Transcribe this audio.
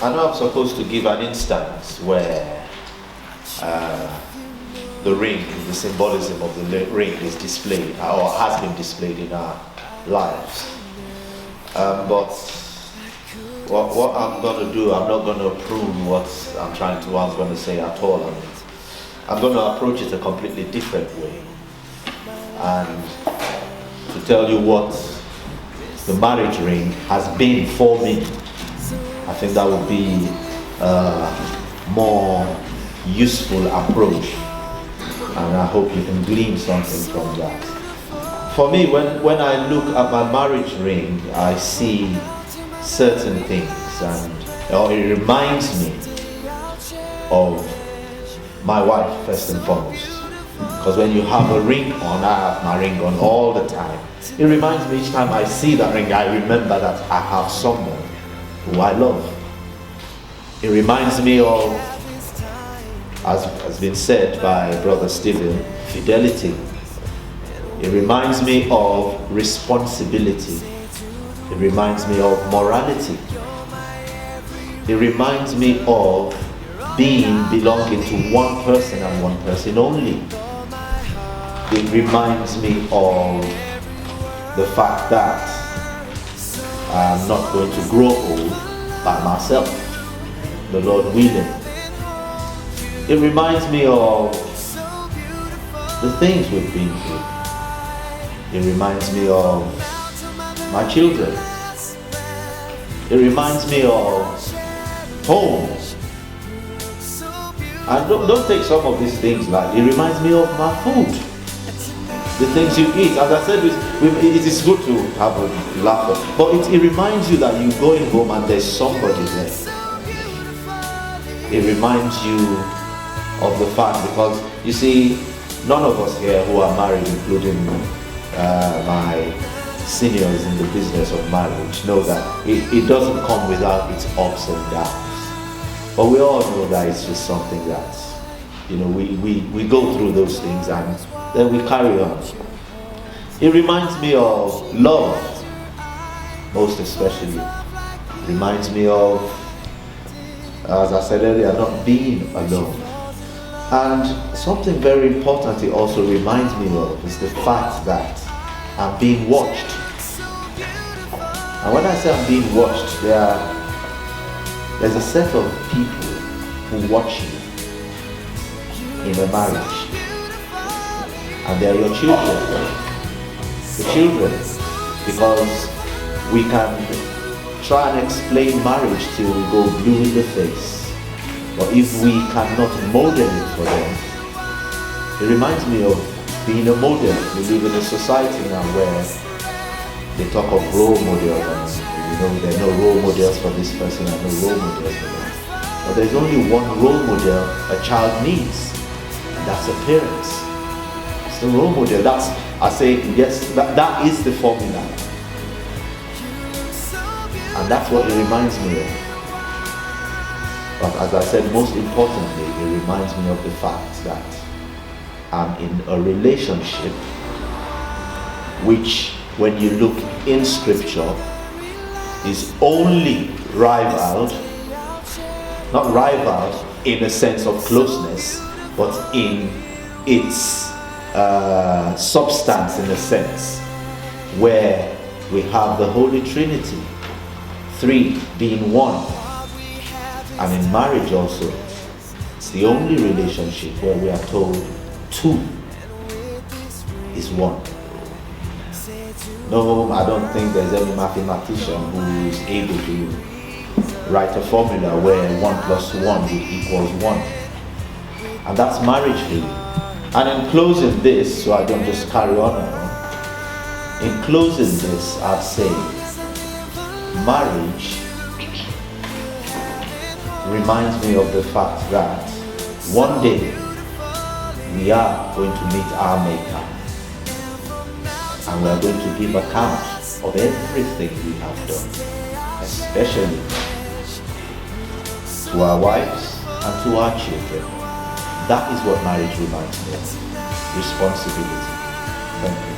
I know I'm supposed to give an instance where the ring, the symbolism of the ring is displayed or has been displayed in our lives. But what I'm going to do, I'm not going to prove what I'm going to say at all. I'm going to approach it a completely different way. And to tell you what the marriage ring has been for me, I think that would be a more useful approach, and I hope you can glean something from that. For me, when I look at my marriage ring, I see certain things, or it reminds me of my wife first and foremost. Because when you have a ring on, I have my ring on all the time. It reminds me each time I see that ring, I remember that I have someone who I love. It reminds me of, as has been said by Brother Stephen, fidelity. It reminds me of responsibility. It reminds me of morality. It reminds me of belonging to one person and one person only. It reminds me of the fact that I'm not going to grow old by myself, the Lord willing. It reminds me of the things we've been through. It reminds me of my children. It reminds me of home. And don't take some of these things lightly. It reminds me of my food, the things you eat. As I said, it is good to have a laugh, but it reminds you that you go in home and there's somebody there. It reminds you of the fact, because you see, none of us here who are married, including my seniors in the business of marriage, know that it doesn't come without its ups and downs. But we all know that it's just something that, we go through those things and then we carry on. It reminds me of love, most especially. It reminds me of, as I said earlier, not being alone. And something very important it also reminds me of is the fact that I'm being watched. And when I say I'm being watched, there's a set of people who watch you in a marriage. And they are your children. The children. Because we can try and explain marriage till we go blue in the face. But if we cannot model it for them, it reminds me of being a model. We live in a society now where they talk of role models, and there are no role models for this person and no role models for them. But there's only one role model a child needs, and that's a parent. It's the role model. That is the formula. And that's what it reminds me of. But as I said, most importantly, it reminds me of the fact that I'm in a relationship which, when you look in scripture, is only rivaled, not rivaled in a sense of closeness, but in its substance, in a sense, where we have the Holy Trinity, three being one. And in marriage also, it's the only relationship where we are told two is one. No, I don't think there's any mathematician who is able to write a formula where 1 plus 1 would equal 1. And that's marriage really. And in closing this, so I don't just carry on and on, in closing this, I'd say marriage reminds me of the fact that one day we are going to meet our Maker, and we are going to give account of everything we have done, especially to our wives and to our children. That is what marriage reminds me of. Responsibility. Thank you.